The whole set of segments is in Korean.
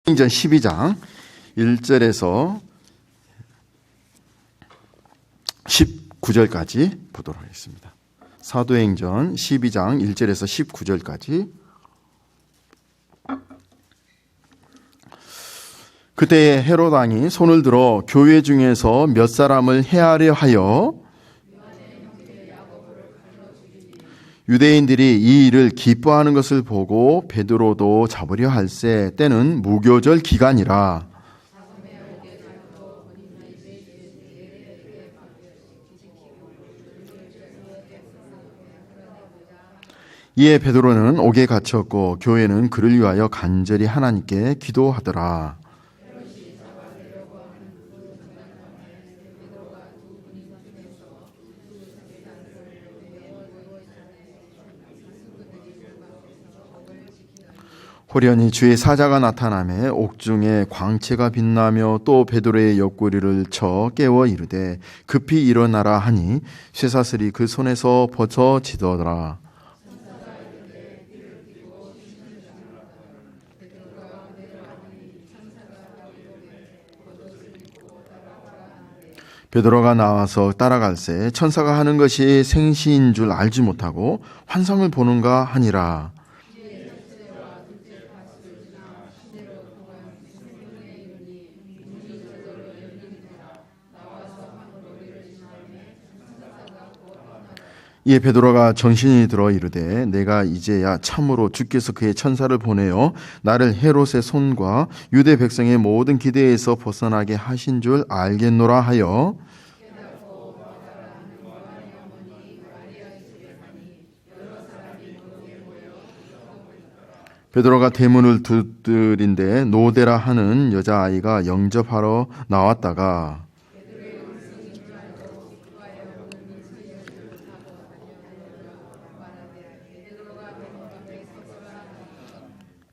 사도행전 12장 1절에서 19절까지 보도록 하겠습니다. 사도행전 12장 1절에서 19절까지. 그때 헤롯 왕이 손을 들어 교회 중에서 몇 사람을 해하려 하여 유대인들이 이 일을 기뻐하는 것을 보고 베드로도 잡으려 할세. 때는 무교절 기간이라. 이에 베드로는 옥에 갇혔고 교회는 그를 위하여 간절히 하나님께 기도하더라. 호련히 주의 사자가 나타나매 옥중에 광채가 빛나며 또 베드로의 옆구리를 쳐 깨워 이르되 급히 일어나라 하니 쇠사슬이 그 손에서 벗어지더라. 베드로가 나와서 따라갈새 천사가 하는 것이 생시인 줄 알지 못하고 환상을 보는가 하니라. 이에 베드로가 정신이 들어 이르되 내가 이제야 참으로 주께서 그의 천사를 보내어 나를 헤롯의 손과 유대 백성의 모든 기대에서 벗어나게 하신 줄 알겠노라 하여 베드로가 대문을 두드린데 노대라 하는 여자아이가 영접하러 나왔다가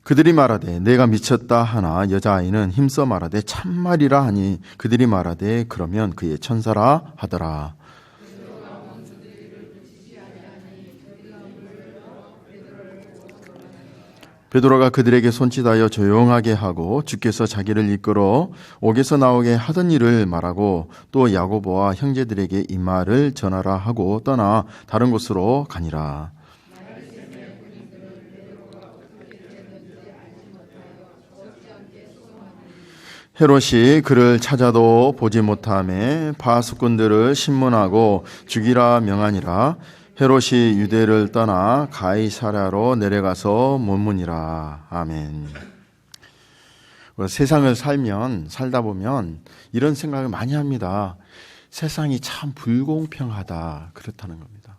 그들이 말하되 내가 미쳤다 하나 여자아이는 힘써 말하되 참말이라 하니 그들이 말하되 그러면 그의 천사라 하더라. 베드로가 그들에게 손짓하여 조용하게 하고 주께서 자기를 이끌어 옥에서 나오게 하던 일을 말하고 또 야고보와 형제들에게 이 말을 전하라 하고 떠나 다른 곳으로 가니라. 헤롯이 그를 찾아도 보지 못하매 바수꾼들을 신문하고 죽이라 명하니라. 헤롯이 유대를 떠나 가이사랴로 내려가서 문문이라. 아멘. 세상을 살다 보면 이런 생각을 많이 합니다. 세상이 참 불공평하다. 그렇다는 겁니다.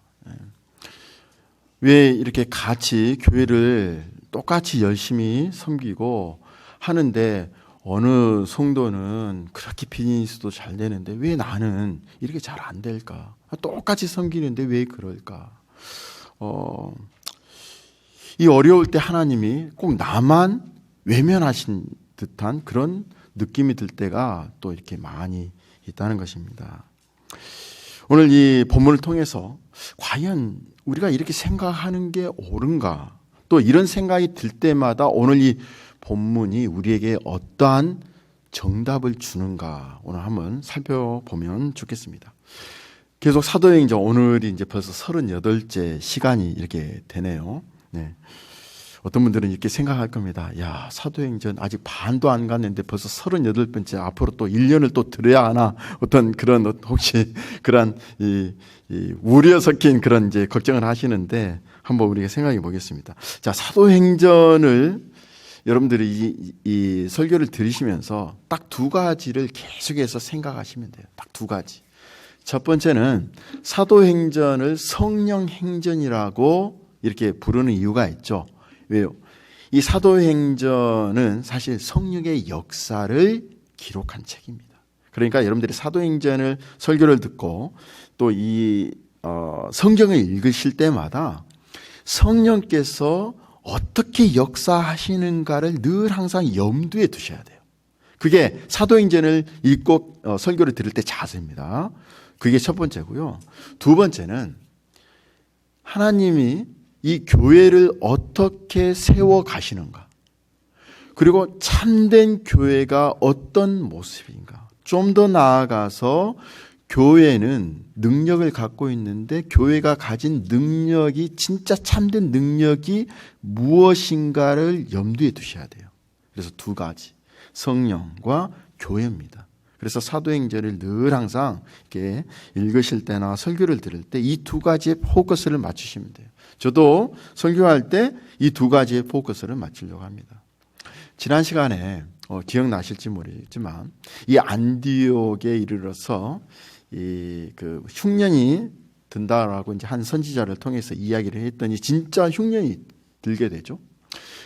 왜 이렇게 같이 교회를 똑같이 열심히 섬기고 하는데 어느 성도는 그렇게 비즈니스도 잘 되는데 왜 나는 이렇게 잘 안 될까? 똑같이 섬기는데 왜 그럴까? 이 어려울 때 하나님이 꼭 나만 외면하신 듯한 그런 느낌이 들 때가 또 이렇게 많이 있다는 것입니다. 오늘 이 본문을 통해서 과연 우리가 이렇게 생각하는 게 옳은가? 또 이런 생각이 들 때마다 오늘 이 본문이 우리에게 어떠한 정답을 주는가 오늘 한번 살펴보면 좋겠습니다. 계속 사도행전 오늘이 이제 벌써 38째 시간이 이렇게 되네요. 네. 어떤 분들은 이렇게 생각할 겁니다. 야, 사도행전 아직 반도 안 갔는데 벌써 38번째 앞으로 또 1년을 또 들어야 하나 어떤 그런 혹시 그런 이 우려 섞인 그런 이제 걱정을 하시는데 한번 우리가 생각해 보겠습니다. 자, 사도행전을 여러분들이 이 설교를 들으시면서 딱 두 가지를 계속해서 생각하시면 돼요. 딱 두 가지. 첫 번째는 사도행전을 성령행전이라고 이렇게 부르는 이유가 있죠. 왜요? 이 사도행전은 사실 성령의 역사를 기록한 책입니다. 그러니까 여러분들이 사도행전을 설교를 듣고 또 이 성경을 읽으실 때마다 성령께서 어떻게 역사하시는가를 늘 항상 염두에 두셔야 돼요. 그게 사도행전을 읽고 설교를 들을 때 자세입니다. 그게 첫 번째고요. 두 번째는 하나님이 이 교회를 어떻게 세워 가시는가, 그리고 참된 교회가 어떤 모습인가. 좀 더 나아가서 교회는 능력을 갖고 있는데 교회가 가진 능력이 진짜 참된 능력이 무엇인가를 염두에 두셔야 돼요. 그래서 두 가지, 성령과 교회입니다. 그래서 사도행전을 늘 항상 이렇게 읽으실 때나 설교를 들을 때 이 두 가지에 포커스를 맞추시면 돼요. 저도 설교할 때 이 두 가지에 포커스를 맞추려고 합니다. 지난 시간에 기억나실지 모르겠지만 이 안디옥에 이르러서 그 흉년이 든다라고 이제 한 선지자를 통해서 이야기를 했더니 진짜 흉년이 들게 되죠.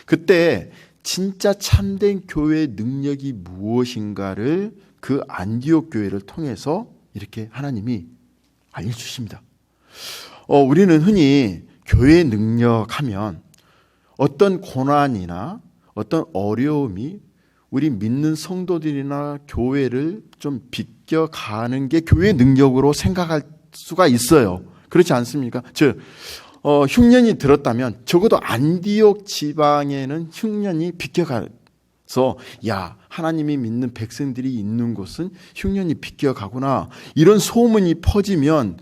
그때 진짜 참된 교회의 능력이 무엇인가를 그 안디옥 교회를 통해서 이렇게 하나님이 알려주십니다. 우리는 흔히 교회의 능력하면 어떤 고난이나 어떤 어려움이 우리 믿는 성도들이나 교회를 좀 비껴가는 게 교회의 능력으로 생각할 수가 있어요. 그렇지 않습니까? 즉 흉년이 들었다면 적어도 안디옥 지방에는 흉년이 비껴가서 야, 하나님이 믿는 백성들이 있는 곳은 흉년이 비껴가구나, 이런 소문이 퍼지면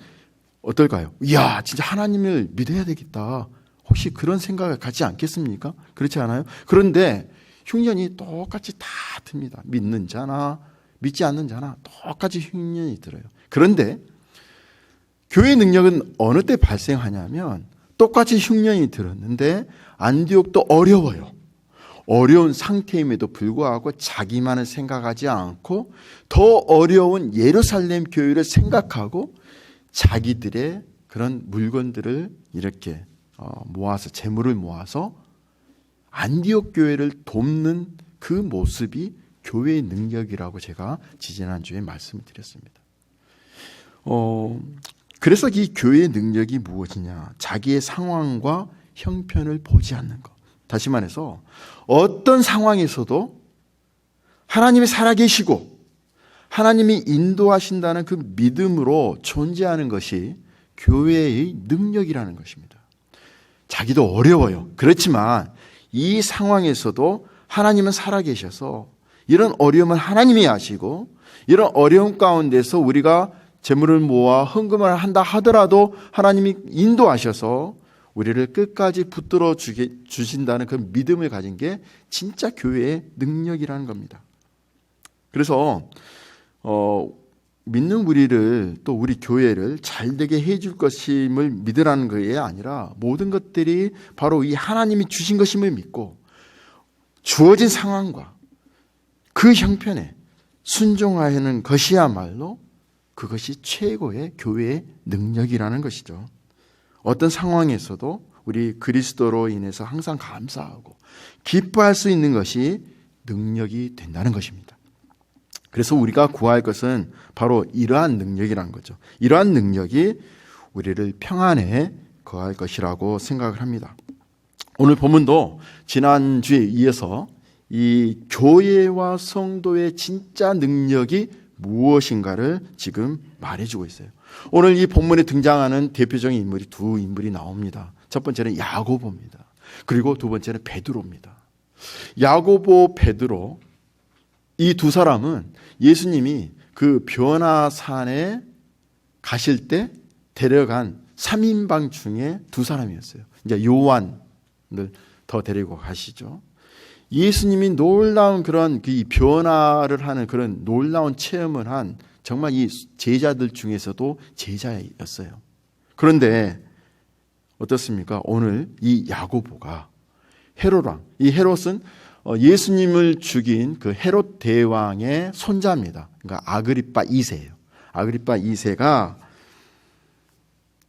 어떨까요? 이야, 진짜 하나님을 믿어야 되겠다. 혹시 그런 생각을 갖지 않겠습니까? 그렇지 않아요? 그런데 흉년이 똑같이 다 듭니다. 믿는 자나 믿지 않는 자나 똑같이 흉년이 들어요. 그런데 교회의 능력은 어느 때 발생하냐면 똑같이 흉년이 들었는데 안디옥도 어려워요. 어려운 상태임에도 불구하고 자기만을 생각하지 않고 더 어려운 예루살렘 교회를 생각하고 자기들의 그런 물건들을 이렇게 모아서, 재물을 모아서 안디옥 교회를 돕는 그 모습이 교회의 능력이라고 제가 지지난주에 말씀을 드렸습니다. 그래서 이 교회의 능력이 무엇이냐? 자기의 상황과 형편을 보지 않는 것. 다시 말해서 어떤 상황에서도 하나님이 살아계시고 하나님이 인도하신다는 그 믿음으로 존재하는 것이 교회의 능력이라는 것입니다. 자기도 어려워요. 그렇지만 이 상황에서도 하나님은 살아계셔서 이런 어려움을 하나님이 아시고 이런 어려움 가운데서 우리가 재물을 모아 헌금을 한다 하더라도 하나님이 인도하셔서 우리를 끝까지 붙들어 주신다는 그 믿음을 가진 게 진짜 교회의 능력이라는 겁니다. 그래서 믿는 우리를, 또 우리 교회를 잘되게 해줄 것임을 믿으라는 것이 아니라 모든 것들이 바로 이 하나님이 주신 것임을 믿고 주어진 상황과 그 형편에 순종하는 것이야말로 그것이 최고의 교회의 능력이라는 것이죠. 어떤 상황에서도 우리 그리스도로 인해서 항상 감사하고 기뻐할 수 있는 것이 능력이 된다는 것입니다. 그래서 우리가 구할 것은 바로 이러한 능력이라는 거죠. 이러한 능력이 우리를 평안에 거할 것이라고 생각을 합니다. 오늘 본문도 지난주에 이어서 이 교회와 성도의 진짜 능력이 무엇인가를 지금 말해주고 있어요. 오늘 이 본문에 등장하는 대표적인 인물이 두 인물이 나옵니다. 첫 번째는 야고보입니다. 그리고 두 번째는 베드로입니다. 야고보, 베드로, 이 두 사람은 예수님이 그 변화산에 가실 때 데려간 3인방 중에 두 사람이었어요. 이제 요한을 더 데리고 가시죠. 예수님이 놀라운 그런 그 변화를 하는 그런 놀라운 체험을 한 정말 이 제자들 중에서도 제자였어요. 그런데 어떻습니까? 오늘 이 야고보가 헤롯왕, 이 헤롯은 예수님을 죽인 그 헤롯 대왕의 손자입니다. 그러니까 아그리빠 2세예요. 아그리빠 2세가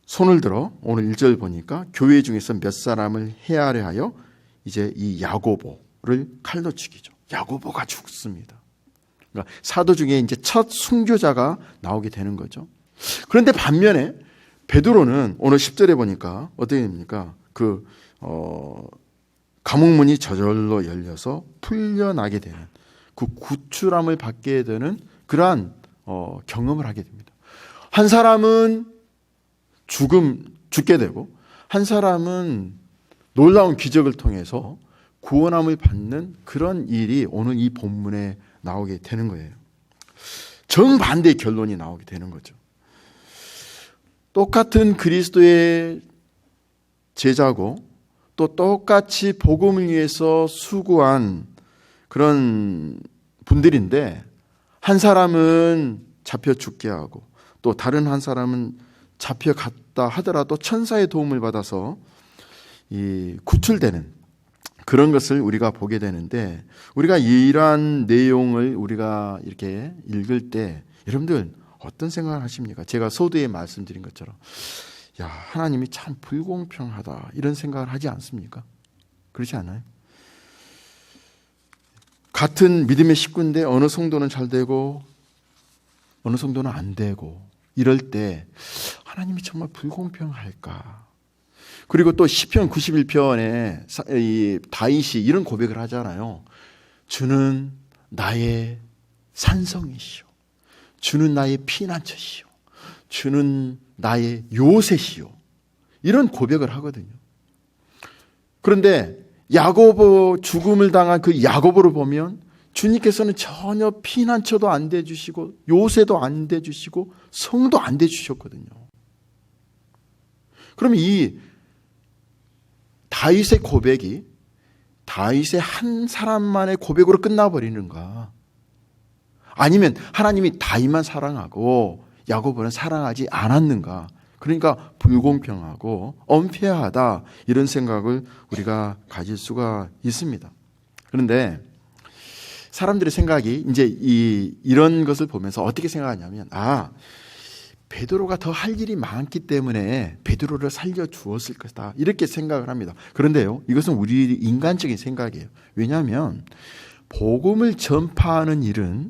손을 들어 오늘 1절 보니까 교회 중에서 몇 사람을 해하려 하여 이제 이 야고보를 칼로 죽이죠. 야고보가 죽습니다. 그러니까 사도 중에 이제 첫 순교자가 나오게 되는 거죠. 그런데 반면에 베드로는 오늘 10절에 보니까 어떻게 됩니까? 감옥문이 저절로 열려서 풀려나게 되는, 그 구출함을 받게 되는 그러한 경험을 하게 됩니다. 한 사람은 죽게 되고 한 사람은 놀라운 기적을 통해서 구원함을 받는 그런 일이 오늘 이 본문에 나오게 되는 거예요. 정반대의 결론이 나오게 되는 거죠. 똑같은 그리스도의 제자고 또 똑같이 복음을 위해서 수고한 그런 분들인데 한 사람은 잡혀 죽게 하고 또 다른 한 사람은 잡혀갔다 하더라도 천사의 도움을 받아서 구출되는 그런 것을 우리가 보게 되는데, 우리가 이러한 내용을 우리가 이렇게 읽을 때 여러분들 어떤 생각을 하십니까? 제가 서두에 말씀드린 것처럼 야, 하나님이 참 불공평하다 이런 생각을 하지 않습니까? 그렇지 않아요? 같은 믿음의 식구인데 어느 성도는 잘 되고 어느 성도는 안 되고 이럴 때 하나님이 정말 불공평할까? 그리고 또 시편 91편에 다윗이 이런 고백을 하잖아요. 주는 나의 산성이시오. 주는 나의 피난처시오. 주는 나의 요새시오. 이런 고백을 하거든요. 그런데 야고보, 죽음을 당한 그 야고보를 보면 주님께서는 전혀 피난처도 안 돼주시고 요새도 안 돼주시고 성도 안 돼주셨거든요. 그러면 이 다윗의 고백이 다윗의 한 사람만의 고백으로 끝나버리는가? 아니면 하나님이 다윗만 사랑하고 야고보는 사랑하지 않았는가? 그러니까 불공평하고 언페어하다 이런 생각을 우리가 가질 수가 있습니다. 그런데 사람들의 생각이 이제 이런 것을 보면서 어떻게 생각하냐면 베드로가 더 할 일이 많기 때문에 베드로를 살려주었을 것이다 이렇게 생각을 합니다. 그런데요, 이것은 우리 인간적인 생각이에요. 왜냐하면 복음을 전파하는 일은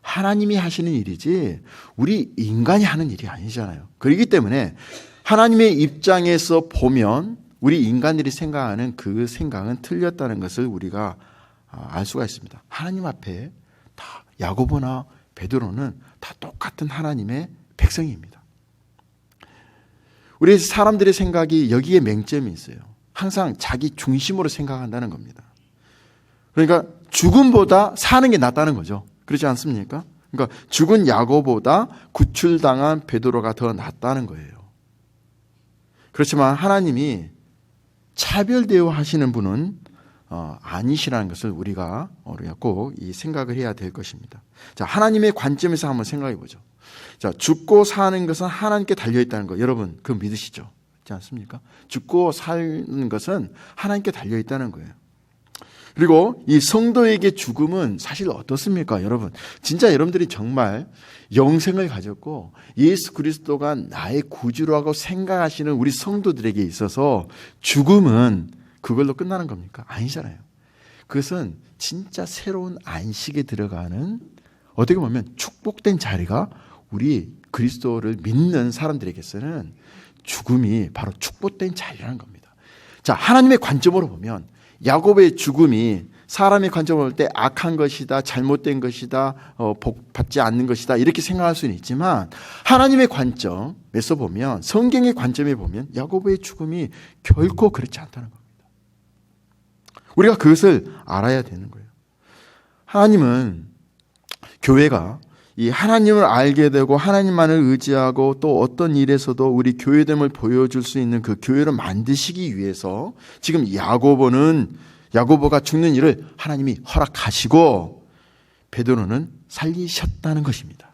하나님이 하시는 일이지 우리 인간이 하는 일이 아니잖아요. 그렇기 때문에 하나님의 입장에서 보면 우리 인간들이 생각하는 그 생각은 틀렸다는 것을 우리가 알 수가 있습니다. 하나님 앞에 다 야고보나 베드로는 다 똑같은 하나님의 백성입니다. 우리 사람들의 생각이 여기에 맹점이 있어요. 항상 자기 중심으로 생각한다는 겁니다. 그러니까 죽음보다 사는 게 낫다는 거죠. 그렇지 않습니까? 그러니까 죽은 야고보다 구출당한 베드로가 더 낫다는 거예요. 그렇지만 하나님이 차별 대우하시는 분은 아니시라는 것을 우리가 꼭 이 생각을 해야 될 것입니다. 자, 하나님의 관점에서 한번 생각해 보죠. 자, 죽고 사는 것은 하나님께 달려 있다는 거, 여러분 그거 믿으시죠? 그렇지 않습니까? 죽고 사는 것은 하나님께 달려 있다는 거예요. 그리고 이 성도에게 죽음은 사실 어떻습니까? 여러분, 진짜 여러분들이 정말 영생을 가졌고 예수 그리스도가 나의 구주라고 생각하시는 우리 성도들에게 있어서 죽음은 그걸로 끝나는 겁니까? 아니잖아요. 그것은 진짜 새로운 안식에 들어가는, 어떻게 보면 축복된 자리가 우리 그리스도를 믿는 사람들에게서는 죽음이 바로 축복된 자리라는 겁니다. 자, 하나님의 관점으로 보면 야고보의 죽음이 사람의 관점으로 볼 때 악한 것이다, 잘못된 것이다, 복받지 않는 것이다 이렇게 생각할 수는 있지만 하나님의 관점에서 보면, 성경의 관점에 보면 야고보의 죽음이 결코 그렇지 않다는 겁니다. 우리가 그것을 알아야 되는 거예요. 하나님은, 교회가 이 하나님을 알게 되고 하나님만을 의지하고 또 어떤 일에서도 우리 교회됨을 보여줄 수 있는 그 교회를 만드시기 위해서 지금 야고보가 죽는 일을 하나님이 허락하시고 베드로는 살리셨다는 것입니다.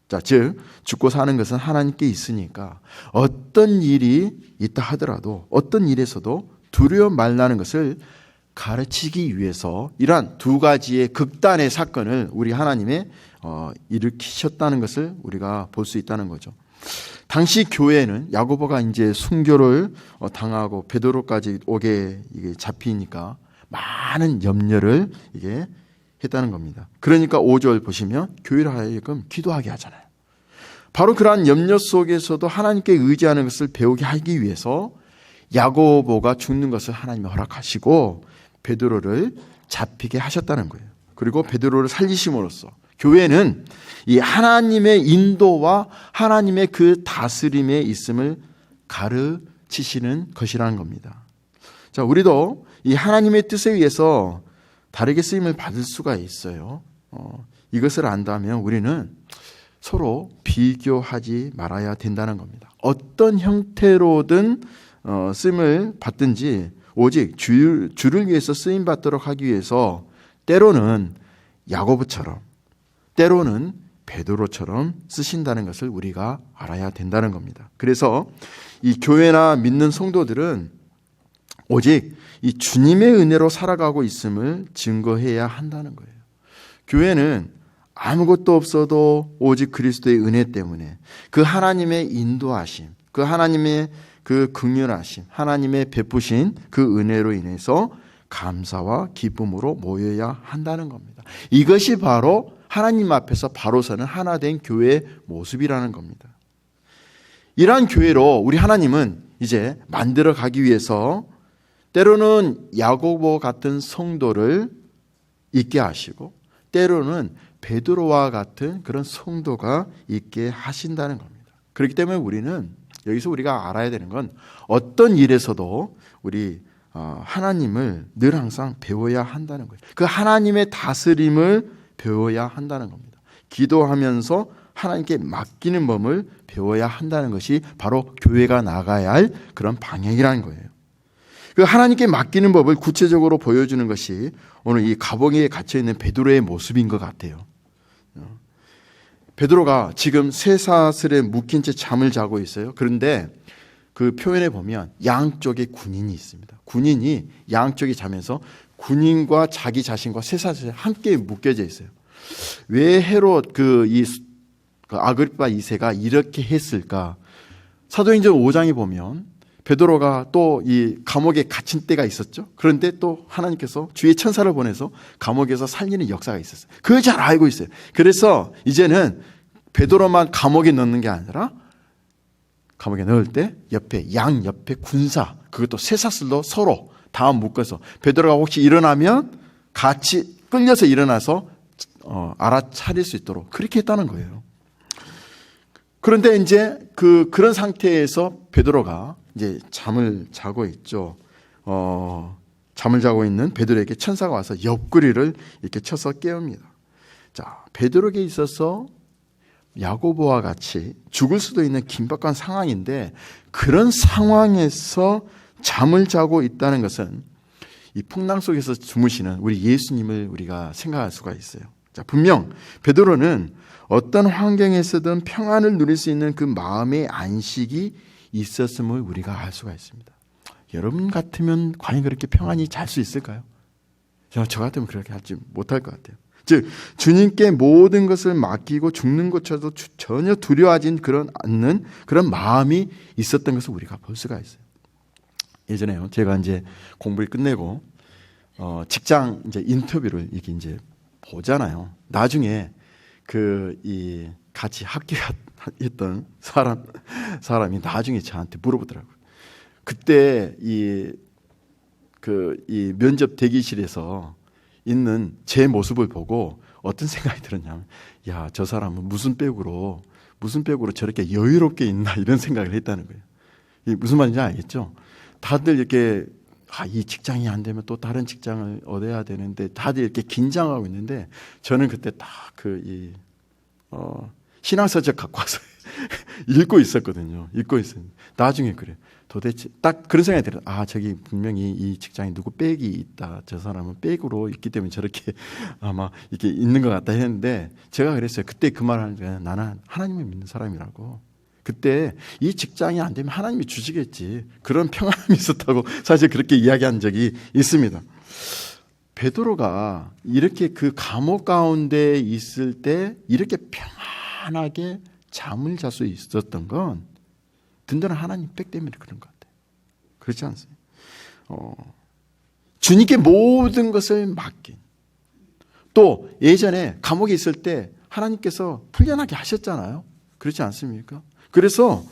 자, 즉 죽고 사는 것은 하나님께 있으니까 어떤 일이 있다 하더라도 어떤 일에서도 두려워 말라는 것을 가르치기 위해서 이러한 두 가지의 극단의 사건을 우리 하나님의 일으키셨다는 것을 우리가 볼 수 있다는 거죠. 당시 교회는 야고보가 이제 순교를 당하고 베드로까지 오게 잡히니까 많은 염려를 이게 했다는 겁니다. 그러니까 5절 보시면 교회를 하여금 기도하게 하잖아요. 바로 그러한 염려 속에서도 하나님께 의지하는 것을 배우게 하기 위해서 야고보가 죽는 것을 하나님이 허락하시고 베드로를 잡히게 하셨다는 거예요. 그리고 베드로를 살리심으로써 교회는 이 하나님의 인도와 하나님의 그 다스림에 있음을 가르치시는 것이라는 겁니다. 자, 우리도 이 하나님의 뜻에 의해서 다르게 쓰임을 받을 수가 있어요. 이것을 안다면 우리는 서로 비교하지 말아야 된다는 겁니다. 어떤 형태로든 쓰임을 받든지 오직 주를 위해서 쓰임 받도록 하기 위해서 때로는 야고보처럼 때로는 베드로처럼 쓰신다는 것을 우리가 알아야 된다는 겁니다. 그래서 이 교회나 믿는 성도들은 오직 이 주님의 은혜로 살아가고 있음을 증거해야 한다는 거예요. 교회는 아무것도 없어도 오직 그리스도의 은혜 때문에 그 하나님의 인도하심, 그 하나님의 그 긍휼하심, 하나님의 베푸신 그 은혜로 인해서 감사와 기쁨으로 모여야 한다는 겁니다. 이것이 바로 하나님 앞에서 바로 서는 하나 된 교회의 모습이라는 겁니다. 이러한 교회로 우리 하나님은 이제 만들어 가기 위해서 때로는 야고보 같은 성도를 있게 하시고 때로는 베드로와 같은 그런 성도가 있게 하신다는 겁니다. 그렇기 때문에 우리는 여기서 우리가 알아야 되는 건 어떤 일에서도 우리 하나님을 늘 항상 배워야 한다는 거예요. 그 하나님의 다스림을 배워야 한다는 겁니다. 기도하면서 하나님께 맡기는 법을 배워야 한다는 것이 바로 교회가 나가야 할 그런 방향이라는 거예요. 그 하나님께 맡기는 법을 구체적으로 보여주는 것이 오늘 이 감옥에 갇혀있는 베드로의 모습인 것 같아요. 베드로가 지금 쇠사슬에 묶인 채 잠을 자고 있어요. 그런데 그 표현에 보면 양쪽에 군인이 있습니다. 군인이 양쪽에 자면서 군인과 자기 자신과 쇠사슬에 함께 묶여져 있어요. 왜 헤롯 그 아그리파 2세가 이렇게 했을까? 사도행전 5장에 보면 베드로가 또 이 감옥에 갇힌 때가 있었죠. 그런데 또 하나님께서 주의 천사를 보내서 감옥에서 살리는 역사가 있었어요. 그걸 잘 알고 있어요. 그래서 이제는 베드로만 감옥에 넣는 게 아니라 감옥에 넣을 때 양 옆에 군사, 그것도 쇠사슬로 서로 다 묶어서 베드로가 혹시 일어나면 같이 끌려서 일어나서 알아차릴 수 있도록 그렇게 했다는 거예요. 그런데 이제 그런 상태에서 베드로가 이제 잠을 자고 있죠. 잠을 자고 있는 베드로에게 천사가 와서 옆구리를 이렇게 쳐서 깨웁니다. 자, 베드로에게 있어서 야고보와 같이 죽을 수도 있는 긴박한 상황인데 그런 상황에서 잠을 자고 있다는 것은 이 풍랑 속에서 주무시는 우리 예수님을 우리가 생각할 수가 있어요. 자, 분명 베드로는 어떤 환경에서든 평안을 누릴 수 있는 그 마음의 안식이 있었음을 우리가 알 수가 있습니다. 여러분 같으면 과연 그렇게 평안히 잘 수 있을까요? 저 같으면 그렇게 하지 못할 것 같아요. 즉 주님께 모든 것을 맡기고 죽는 것조차도 전혀 두려워하지 않는 그런 마음이 있었던 것을 우리가 볼 수가 있어요. 예전에요, 제가 이제 공부를 끝내고 직장 이제 인터뷰를 이렇게 이제 보잖아요. 나중에 같이 학교했던 사람이 나중에 저한테 물어보더라고요. 그때 이 면접 대기실에서 있는 제 모습을 보고 어떤 생각이 들었냐면, 야, 저 사람은 무슨 백으로 저렇게 여유롭게 있나 이런 생각을 했다는 거예요. 이게 무슨 말인지 알겠죠? 다들 이렇게 이 직장이 안 되면 또 다른 직장을 얻어야 되는데 다들 이렇게 긴장하고 있는데 저는 그때 딱 신앙서적 갖고 와서 읽고 있었거든요. 읽고 있었는데 나중에 그래. 도대체 딱 그런 생각이 들어요. 저기 분명히 이 직장에 누구 백이 있다. 저 사람은 백으로 있기 때문에 저렇게 아마 이렇게 있는 것 같다 했는데 제가 그랬어요. 그때 그 말을 하니까 나는 하나님을 믿는 사람이라고. 그때 이 직장이 안 되면 하나님이 주시겠지. 그런 평안함이 있었다고 사실 그렇게 이야기한 적이 있습니다. 베드로가 이렇게 그 감옥 가운데 있을 때 이렇게 평안하게 잠을 잘 수 있었던 건 든든한 하나님 백 때문에 그런 것 같아요. 그렇지 않습니까? 주님께 모든 것을 맡긴. 또 예전에 감옥에 있을 때 하나님께서 풀려나게 하셨잖아요. 그렇지 않습니까? 그래서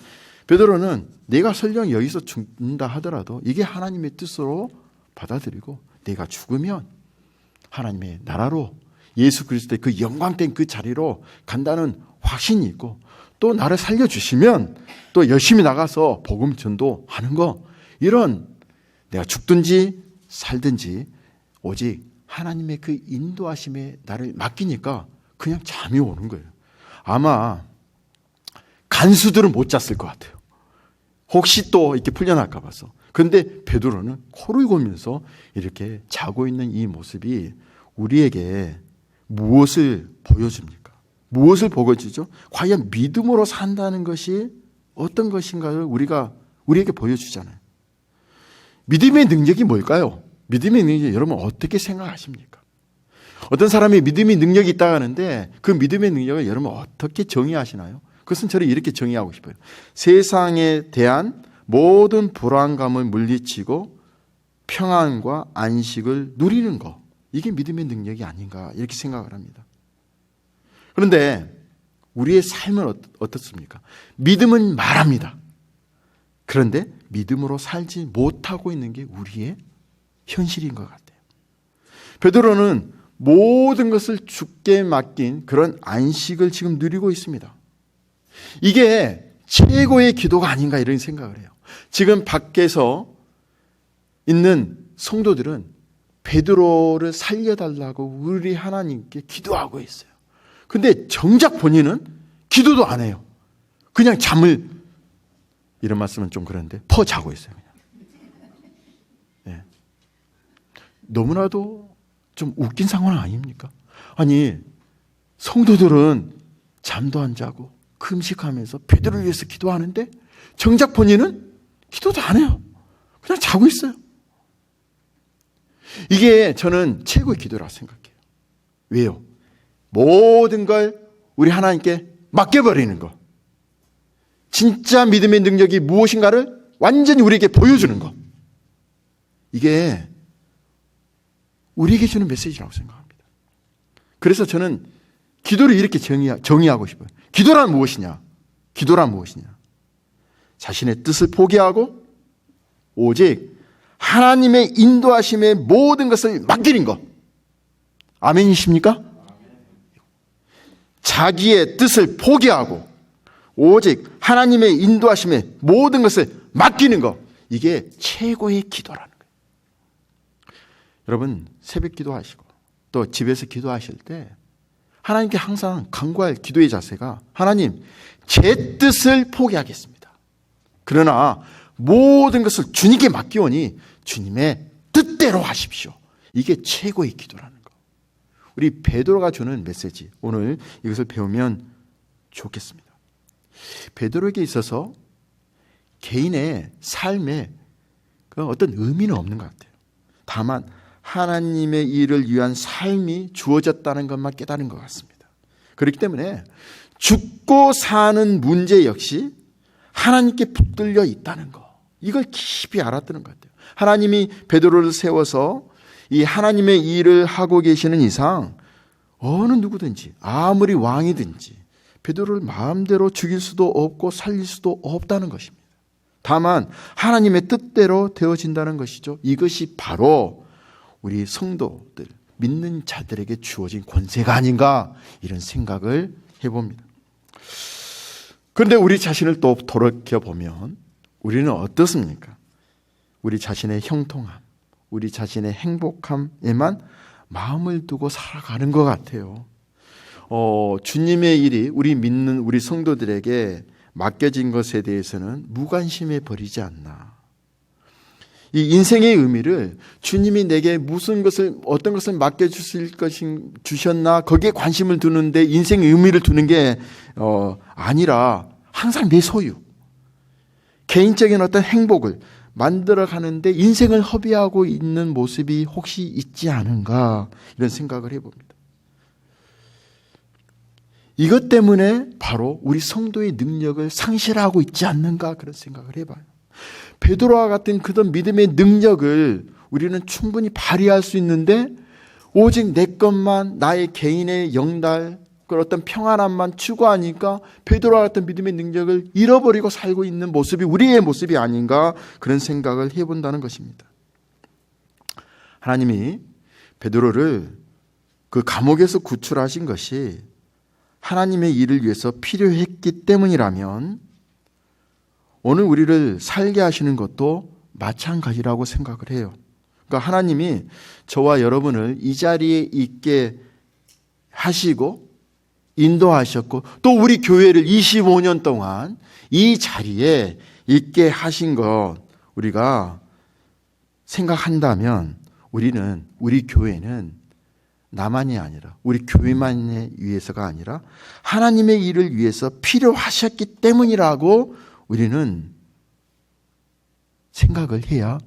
베드로는 내가 설령 여기서 죽는다 하더라도 이게 하나님의 뜻으로 받아들이고 내가 죽으면 하나님의 나라로 예수 그리스도의 그 영광된 그 자리로 간다는 확신이 있고 또 나를 살려주시면 또 열심히 나가서 복음 전도하는 거, 이런 내가 죽든지 살든지 오직 하나님의 그 인도하심에 나를 맡기니까 그냥 잠이 오는 거예요. 아마 간수들은 못 잤을 것 같아요. 혹시 또 이렇게 풀려날까 봐서. 그런데 베드로는 코를 골면서 이렇게 자고 있는 이 모습이 우리에게 무엇을 보여줍니까? 무엇을 보여주죠? 과연 믿음으로 산다는 것이 어떤 것인가를 우리에게 보여주잖아요. 믿음의 능력이 뭘까요? 믿음의 능력이 여러분 어떻게 생각하십니까? 어떤 사람이 믿음의 능력이 있다고 하는데 그 믿음의 능력을 여러분 어떻게 정의하시나요? 그것은 저를 이렇게 정의하고 싶어요. 세상에 대한 모든 불안감을 물리치고 평안과 안식을 누리는 것. 이게 믿음의 능력이 아닌가 이렇게 생각을 합니다. 그런데 우리의 삶은 어떻습니까? 믿음은 말합니다. 그런데 믿음으로 살지 못하고 있는 게 우리의 현실인 것 같아요. 베드로는 모든 것을 주께 맡긴 그런 안식을 지금 누리고 있습니다. 이게 최고의 기도가 아닌가 이런 생각을 해요. 지금 밖에서 있는 성도들은 베드로를 살려달라고 우리 하나님께 기도하고 있어요. 근데 정작 본인은 기도도 안 해요. 그냥 잠을, 이런 말씀은 좀 그런데 자고 있어요. 그냥. 네. 너무나도 좀 웃긴 상황 아닙니까? 아니 성도들은 잠도 안 자고 금식하면서 베드로를 위해서 기도하는데 정작 본인은 기도도 안 해요. 그냥 자고 있어요. 이게 저는 최고의 기도라고 생각해요. 왜요? 모든 걸 우리 하나님께 맡겨버리는 거. 진짜 믿음의 능력이 무엇인가를 완전히 우리에게 보여주는 거. 이게 우리에게 주는 메시지라고 생각합니다. 그래서 저는 기도를 이렇게 정의하고 싶어요. 기도란 무엇이냐? 기도란 무엇이냐? 자신의 뜻을 포기하고 오직 하나님의 인도하심에 모든 것을 맡기는 것. 아멘이십니까? 자기의 뜻을 포기하고 오직 하나님의 인도하심에 모든 것을 맡기는 것. 이게 최고의 기도라는 거예요. 여러분 새벽 기도하시고 또 집에서 기도하실 때 하나님께 항상 간구할 기도의 자세가 하나님 제 뜻을 포기하겠습니다. 그러나 모든 것을 주님께 맡기오니 주님의 뜻대로 하십시오. 이게 최고의 기도라는 거. 우리 베드로가 주는 메시지 오늘 이것을 배우면 좋겠습니다. 베드로에게 있어서 개인의 삶에 어떤 의미는 없는 것 같아요. 다만 하나님의 일을 위한 삶이 주어졌다는 것만 깨달은 것 같습니다. 그렇기 때문에 죽고 사는 문제 역시 하나님께 붙들려 있다는 것. 이걸 깊이 알았다는 것 같아요. 하나님이 베드로를 세워서 이 하나님의 일을 하고 계시는 이상 어느 누구든지 아무리 왕이든지 베드로를 마음대로 죽일 수도 없고 살릴 수도 없다는 것입니다. 다만 하나님의 뜻대로 되어진다는 것이죠. 이것이 바로 우리 성도들, 믿는 자들에게 주어진 권세가 아닌가 이런 생각을 해봅니다. 그런데 우리 자신을 또 돌이켜보면 우리는 어떻습니까? 우리 자신의 형통함, 우리 자신의 행복함에만 마음을 두고 살아가는 것 같아요. 주님의 일이 우리 믿는 우리 성도들에게 맡겨진 것에 대해서는 무관심해 버리지 않나. 이 인생의 의미를 주님이 내게 무슨 것을 어떤 것을 맡겨주실 것인 주셨나 거기에 관심을 두는데 인생의 의미를 두는 게 아니라 항상 내 소유 개인적인 어떤 행복을 만들어가는데 인생을 허비하고 있는 모습이 혹시 있지 않은가 이런 생각을 해봅니다. 이것 때문에 바로 우리 성도의 능력을 상실하고 있지 않는가 그런 생각을 해봐요. 베드로와 같은 그런 믿음의 능력을 우리는 충분히 발휘할 수 있는데 오직 내 것만 나의 개인의 영달 그런 어떤 평안함만 추구하니까 베드로와 같은 믿음의 능력을 잃어버리고 살고 있는 모습이 우리의 모습이 아닌가 그런 생각을 해본다는 것입니다. 하나님이 베드로를 그 감옥에서 구출하신 것이 하나님의 일을 위해서 필요했기 때문이라면 오늘 우리를 살게 하시는 것도 마찬가지라고 생각을 해요. 그러니까 하나님이 저와 여러분을 이 자리에 있게 하시고 인도하셨고 또 우리 교회를 25년 동안 이 자리에 있게 하신 것 우리가 생각한다면 우리 교회는 나만이 아니라 우리 교회만을 위해서가 아니라 하나님의 일을 위해서 필요하셨기 때문이라고 우리는 생각을 해야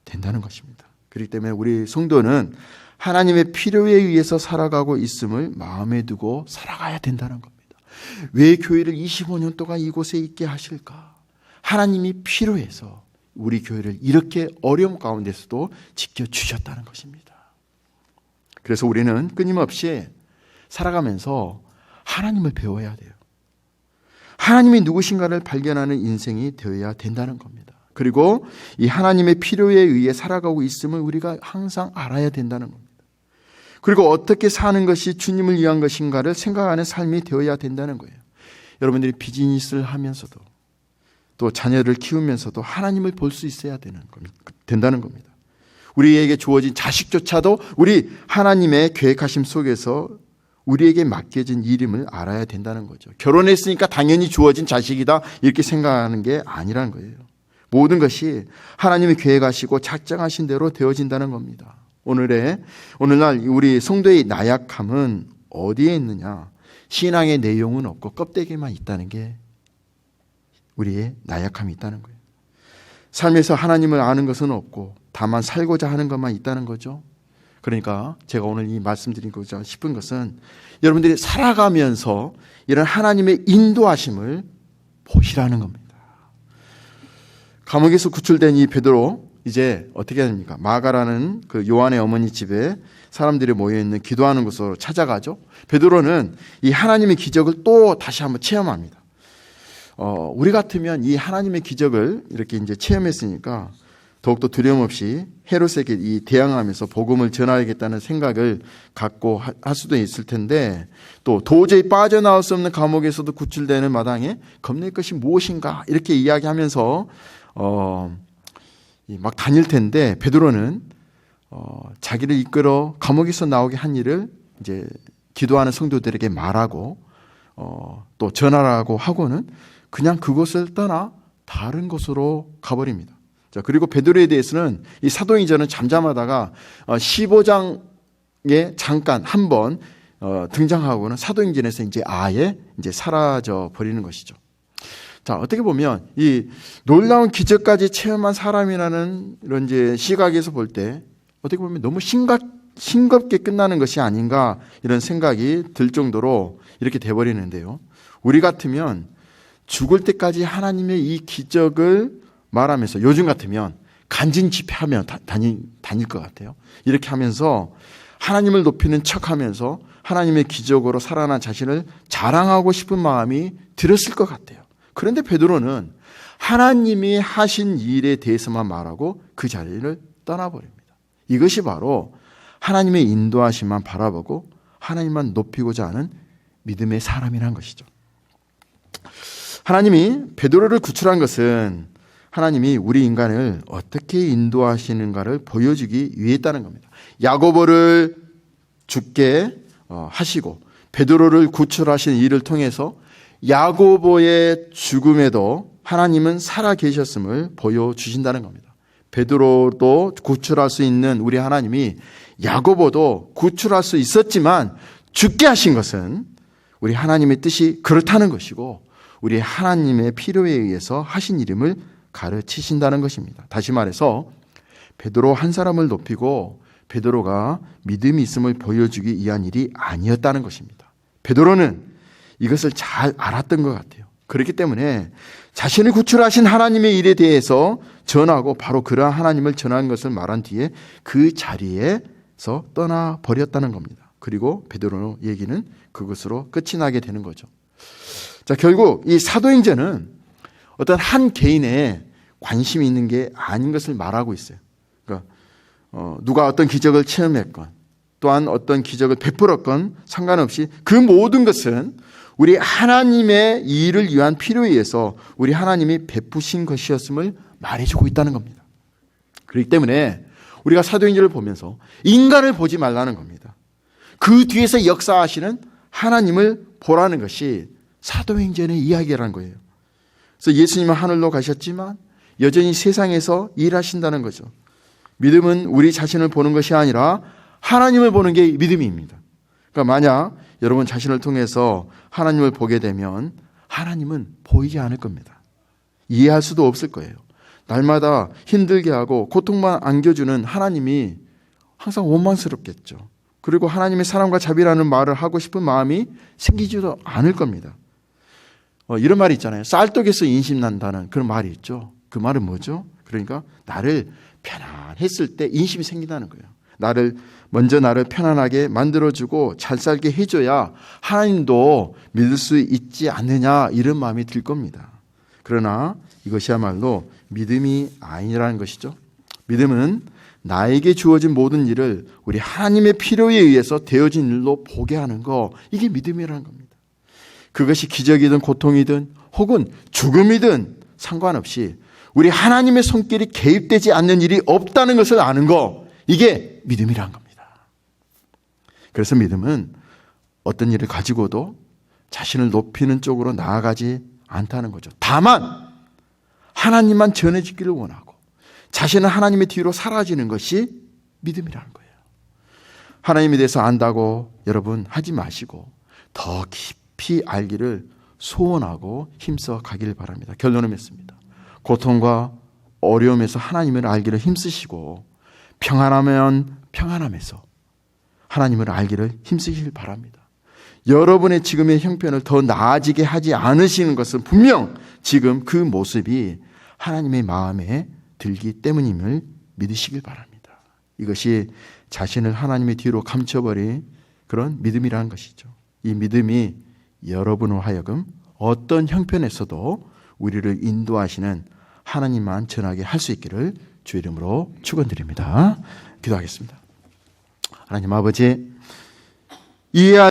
된다는 것입니다. 그렇기 때문에 우리 성도는 하나님의 필요에 의해서 살아가고 있음을 마음에 두고 살아가야 된다는 겁니다. 왜 교회를 25년 동안 이곳에 있게 하실까? 하나님이 필요해서 우리 교회를 이렇게 어려움 가운데서도 지켜주셨다는 것입니다. 그래서 우리는 끊임없이 살아가면서 하나님을 배워야 돼요. 하나님이 누구신가를 발견하는 인생이 되어야 된다는 겁니다. 그리고 이 하나님의 필요에 의해 살아가고 있음을 우리가 항상 알아야 된다는 겁니다. 그리고 어떻게 사는 것이 주님을 위한 것인가를 생각하는 삶이 되어야 된다는 거예요. 여러분들이 비즈니스를 하면서도 또 자녀를 키우면서도 하나님을 볼 수 있어야 된다는 겁니다. 우리에게 주어진 자식조차도 우리 하나님의 계획하심 속에서 우리에게 맡겨진 일임을 알아야 된다는 거죠. 결혼했으니까 당연히 주어진 자식이다 이렇게 생각하는 게 아니라는 거예요. 모든 것이 하나님이 계획하시고 작정하신 대로 되어진다는 겁니다. 오늘날 우리 성도의 나약함은 어디에 있느냐? 신앙의 내용은 없고 껍데기만 있다는 게 우리의 나약함이 있다는 거예요. 삶에서 하나님을 아는 것은 없고 다만 살고자 하는 것만 있다는 거죠. 그러니까 제가 오늘 이 말씀드리고자 싶은 것은 여러분들이 살아가면서 이런 하나님의 인도하심을 보시라는 겁니다. 감옥에서 구출된 이 베드로 이제 어떻게 해야 됩니까? 마가라는 그 요한의 어머니 집에 사람들이 모여있는 기도하는 곳으로 찾아가죠. 베드로는 이 하나님의 기적을 또 다시 한번 체험합니다. 우리 같으면 이 하나님의 기적을 이렇게 이제 체험했으니까 더욱더 두려움 없이 헤롯에게 이 대항하면서 복음을 전하야겠다는 생각을 갖고 할 수도 있을 텐데 또 도저히 빠져나올 수 없는 감옥에서도 구출되는 마당에 겁낼 것이 무엇인가 이렇게 이야기하면서 막 다닐 텐데 베드로는 자기를 이끌어 감옥에서 나오게 한 일을 이제 기도하는 성도들에게 말하고 또 전하라고 하고는 그냥 그곳을 떠나 다른 곳으로 가버립니다. 자, 그리고 베드로에 대해서는 이 사도행전은 잠잠하다가 15장에 잠깐 한번 등장하고는 사도행전에서 이제 아예 이제 사라져 버리는 것이죠. 자, 어떻게 보면 이 놀라운 기적까지 체험한 사람이라는 이런 이제 시각에서 볼 때 어떻게 보면 너무 싱겁게 끝나는 것이 아닌가 이런 생각이 들 정도로 이렇게 돼버리는데요. 우리 같으면 죽을 때까지 하나님의 이 기적을 말하면서 요즘 같으면 간증 집회하며 다닐 것 같아요. 이렇게 하면서 하나님을 높이는 척하면서 하나님의 기적으로 살아난 자신을 자랑하고 싶은 마음이 들었을 것 같아요. 그런데 베드로는 하나님이 하신 일에 대해서만 말하고 그 자리를 떠나버립니다. 이것이 바로 하나님의 인도하심만 바라보고 하나님만 높이고자 하는 믿음의 사람이라는 것이죠. 하나님이 베드로를 구출한 것은 하나님이 우리 인간을 어떻게 인도하시는가를 보여주기 위했다는 겁니다. 야고보를 죽게 하시고 베드로를 구출하신 일을 통해서 야고보의 죽음에도 하나님은 살아 계셨음을 보여주신다는 겁니다. 베드로도 구출할 수 있는 우리 하나님이 야고보도 구출할 수 있었지만 죽게 하신 것은 우리 하나님의 뜻이 그렇다는 것이고 우리 하나님의 필요에 의해서 하신 일임을 가르치신다는 것입니다. 다시 말해서 베드로 한 사람을 높이고 베드로가 믿음이 있음을 보여주기 위한 일이 아니었다는 것입니다. 베드로는 이것을 잘 알았던 것 같아요. 그렇기 때문에 자신을 구출하신 하나님의 일에 대해서 전하고 바로 그러한 하나님을 전한 것을 말한 뒤에 그 자리에서 떠나버렸다는 겁니다. 그리고 베드로 얘기는 그것으로 끝이 나게 되는 거죠. 자, 결국 이 사도행전은 어떤 한 개인의 관심이 있는 게 아닌 것을 말하고 있어요. 그러니까 누가 어떤 기적을 체험했건 또한 어떤 기적을 베풀었건 상관없이 그 모든 것은 우리 하나님의 일을 위한 필요에 의해서 우리 하나님이 베푸신 것이었음을 말해주고 있다는 겁니다. 그렇기 때문에 우리가 사도행전을 보면서 인간을 보지 말라는 겁니다. 그 뒤에서 역사하시는 하나님을 보라는 것이 사도행전의 이야기라는 거예요. 그래서 예수님은 하늘로 가셨지만 여전히 세상에서 일하신다는 거죠. 믿음은 우리 자신을 보는 것이 아니라 하나님을 보는 게 믿음입니다. 그러니까 만약 여러분 자신을 통해서 하나님을 보게 되면 하나님은 보이지 않을 겁니다. 이해할 수도 없을 거예요. 날마다 힘들게 하고 고통만 안겨주는 하나님이 항상 원망스럽겠죠. 그리고 하나님의 사랑과 자비라는 말을 하고 싶은 마음이 생기지도 않을 겁니다. 이런 말이 있잖아요. 쌀떡에서 인심 난다는 그런 말이 있죠. 그 말은 뭐죠? 그러니까 나를 편안했을 때 인심이 생긴다는 거예요. 먼저 나를 편안하게 만들어주고 잘 살게 해줘야 하나님도 믿을 수 있지 않느냐 이런 마음이 들 겁니다. 그러나 이것이야말로 믿음이 아니라는 것이죠. 믿음은 나에게 주어진 모든 일을 우리 하나님의 필요에 의해서 되어진 일로 보게 하는 거, 이게 믿음이라는 겁니다. 그것이 기적이든 고통이든 혹은 죽음이든 상관없이 우리 하나님의 손길이 개입되지 않는 일이 없다는 것을 아는 거, 이게 믿음이라는 겁니다. 그래서 믿음은 어떤 일을 가지고도 자신을 높이는 쪽으로 나아가지 않다는 거죠. 다만 하나님만 전해지기를 원하고 자신은 하나님의 뒤로 사라지는 것이 믿음이라는 거예요. 하나님에 대해서 안다고 여러분 하지 마시고 더 깊이 알기를 소원하고 힘써 가길 바랍니다. 결론은 맺습니다. 고통과 어려움에서 하나님을 알기를 힘쓰시고 평안하면 평안함에서 하나님을 알기를 힘쓰길 바랍니다. 여러분의 지금의 형편을 더 나아지게 하지 않으시는 것은 분명 지금 그 모습이 하나님의 마음에 들기 때문임을 믿으시길 바랍니다. 이것이 자신을 하나님의 뒤로 감춰버린 그런 믿음이라는 것이죠. 이 믿음이 여러분을 하여금 어떤 형편에서도 우리를 인도하시는 하나님만 전하게 할 수 있기를 주 이름으로 축원드립니다. 기도하겠습니다. 하나님 아버지, 이해할